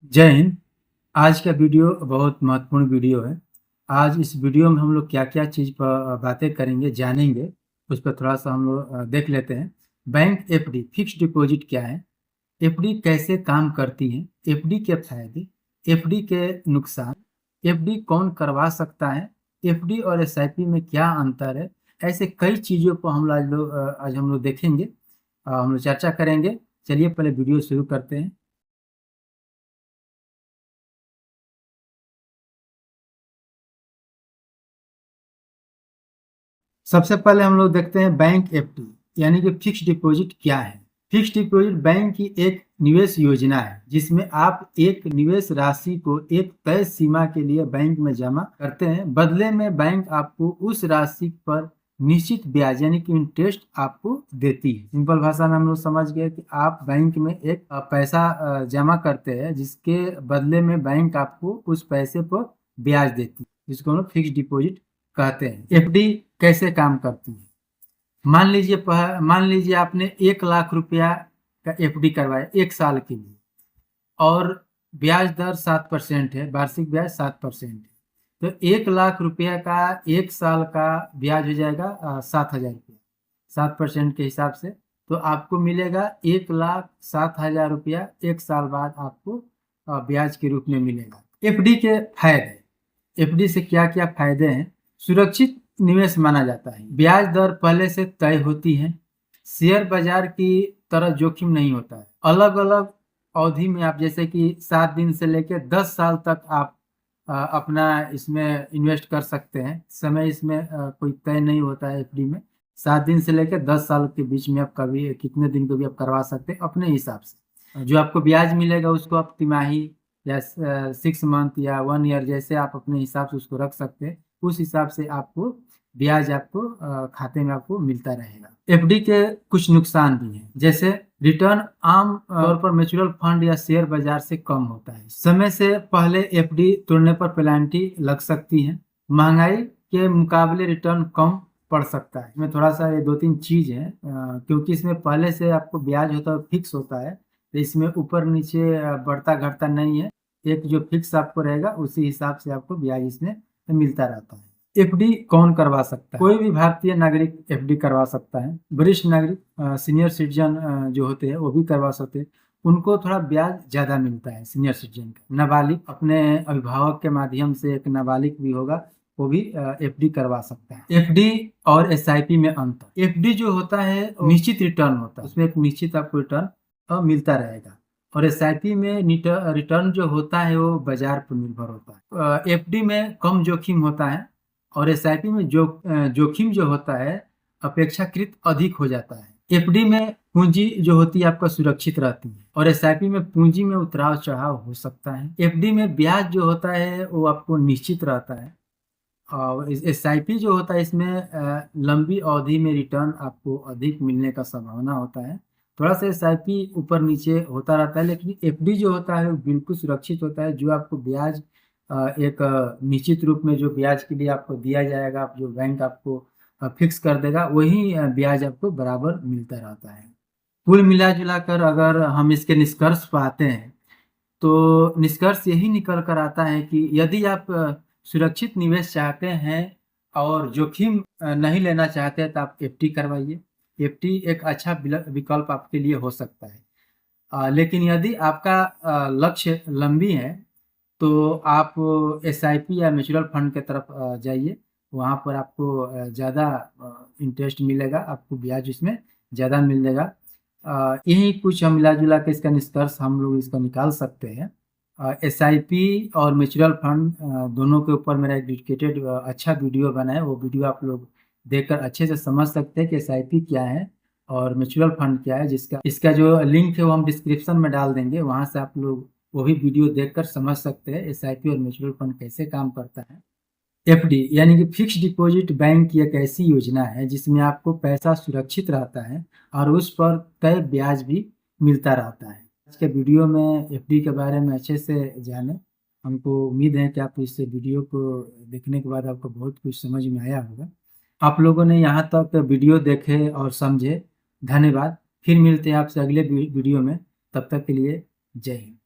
जय हिंद। आज का वीडियो बहुत महत्वपूर्ण वीडियो है। आज इस वीडियो में हम लोग क्या-क्या चीज़ पर बातें करेंगे, जानेंगे, उस पर थोड़ा-सा हम लोग देख लेते हैं। बैंक एफडी फिक्स्ड डिपॉजिट क्या है? एफडी कैसे काम करती है? एफडी के फायदे, एफडी के नुकसान, एफडी कौन करवा सकता है? एफडी और एसआईपी में क्या अंतर है? ऐसे कई चीज़ों को आज हम लोग देखेंगे, हम लोग चर्चा करेंगे। चलिए पहले वीडियो शुरू करते हैं। सबसे पहले हम लोग देखते हैं बैंक एफडी यानी कि फिक्स्ड डिपॉजिट क्या है। फिक्स्ड डिपॉजिट बैंक की एक निवेश योजना है जिसमें आप एक निवेश राशि को एक तय सीमा के लिए बैंक में जमा करते हैं। बदले में बैंक आपको उस राशि पर निश्चित ब्याज यानी कि इंटरेस्ट आपको देती है। सिंपल भाषा में हम लोग समझ गए कि आप बैंक में एक पैसा जमा करते हैं जिसके बदले में बैंक आपको उस पैसे पर ब्याज देती है, जिसको हम लोग फिक्स्ड डिपॉजिट कहते हैं। एफडी कैसे काम करती है? मान लीजिए आपने 1 लाख रुपया का एफडी करवाया 1 साल के लिए और ब्याज दर 7% है, वार्षिक ब्याज 7% है। तो 1 लाख रुपया का 1 साल का ब्याज हो जाएगा 7,000 रुपया 7% के हिसाब से। तो आपको मिलेगा 1,07,000 रुपया 1 साल बाद आपको ब्याज के रूप में मिलेगा। एफडी के फायदे, एफडी से क्या क्या फायदे हैं? सुरक्षित निवेश माना जाता है, ब्याज दर पहले से तय होती है, शेयर बाजार की तरह जोखिम नहीं होता है। अलग अलग अवधि में आप जैसे कि 7 दिन से लेकर 10 साल तक आप अपना इसमें इन्वेस्ट कर सकते हैं। समय इसमें कोई तय नहीं होता है एफडी में। 7 दिन से लेकर 10 साल के बीच में आप कभी कितने दिन को भी आप करवा सकते हैं अपने हिसाब से। जो आपको ब्याज मिलेगा उसको आप तिमाही या 6 मंथ या 1 ईयर जैसे आप अपने हिसाब से उसको रख सकते हैं। उस हिसाब से आपको ब्याज आपको खाते में आपको मिलता रहेगा। एफडी के कुछ नुकसान भी हैं, जैसे रिटर्न आम तौर पर म्यूचुअल फंड या शेयर बाजार से कम होता है। समय से पहले एफडी तोड़ने पर पेनल्टी लग सकती है। महंगाई के मुकाबले रिटर्न कम पड़ सकता है। इसमें थोड़ा सा ये 2-3 चीज है, क्योंकि इसमें पहले से आपको ब्याज होता है, फिक्स होता है, तो इसमें ऊपर नीचे बढ़ता घटता नहीं है। एक जो फिक्स आपको रहेगा उसी हिसाब से आपको ब्याज इसमें मिलता रहता है। एफडी कौन करवा सकता है? कोई भी भारतीय नागरिक एफडी करवा सकता है। वरिष्ठ नागरिक, सीनियर सिटीजन जो होते हैं वो भी करवा सकते हैं। उनको थोड़ा ब्याज ज्यादा मिलता है सीनियर सिटीजन का। नाबालिग अपने अभिभावक के माध्यम से, एक नाबालिग भी होगा वो भी एफडी करवा सकता है। एफडी और एसआईपी में अंतर, एफडी जो होता है निश्चित रिटर्न होता है, उसमें एक निश्चित आपको रिटर्न मिलता रहेगा। और एसआईपी में रिटर्न जो होता है वो बाजार पर निर्भर होता है। एफडी में कम जोखिम होता है और एसआईपी में जोखिम जो होता है अपेक्षाकृत अधिक हो जाता है। एफडी में पूंजी जो होती है आपका सुरक्षित रहती है और एसआईपी में पूंजी में उतराव चढ़ाव हो सकता है। एफडी में ब्याज जो होता है वो आपको निश्चित रहता है और एसआईपी जो होता है इसमें लंबी अवधि में रिटर्न आपको अधिक मिलने का संभावना होता है। थोड़ा सा एसआईपी ऊपर नीचे होता रहता है, लेकिन एफडी जो होता है वो बिल्कुल सुरक्षित होता है। जो आपको ब्याज एक निश्चित रूप में जो ब्याज के लिए आपको दिया जाएगा, आप जो बैंक आपको फिक्स कर देगा, वही ब्याज आपको बराबर मिलता रहता है। कुल मिला जुला कर अगर हम इसके निष्कर्ष पर आते हैं तो निष्कर्ष यही निकल कर आता है कि यदि आप सुरक्षित निवेश चाहते हैं और जोखिम नहीं लेना चाहते हैं तो आप एफडी करवाइए। एफडी एक अच्छा विकल्प आपके लिए हो सकता है। लेकिन यदि आपका लक्ष्य लंबी है तो आप एसआईपी या म्यूचुअल फंड के तरफ जाइए। वहाँ पर आपको ज़्यादा इंटरेस्ट मिलेगा, आपको ब्याज इसमें ज़्यादा मिलेगा। यही कुछ हम मिला जुला के इसका निष्कर्ष हम लोग इसका निकाल सकते हैं। एसआईपी और म्यूचुअल फंड दोनों के ऊपर मेरा एक डेडिकेटेड अच्छा वीडियो बना है। वो वीडियो आप लोग देखकर अच्छे से समझ सकते हैं कि एसआईपी क्या है और म्यूचुअल फंड क्या है। जिसका इसका जो लिंक है वो हम डिस्क्रिप्शन में डाल देंगे, वहाँ से आप लोग वो भी वीडियो देखकर समझ सकते हैं एसआईपी और म्यूचुअल फंड कैसे काम करता है। एफडी यानी कि फिक्स्ड डिपॉजिट बैंक की एक ऐसी योजना है जिसमें आपको पैसा सुरक्षित रहता है और उस पर तय ब्याज भी मिलता रहता है। आज के वीडियो में एफडी के बारे में अच्छे से जाने। हमको उम्मीद है कि आप इस वीडियो को देखने के बाद आपको बहुत कुछ समझ में आया होगा। आप लोगों ने यहाँ तक वीडियो देखे और समझे, धन्यवाद। फिर मिलते हैं आपसे अगले वीडियो में, तब तक के लिए जय हिंद।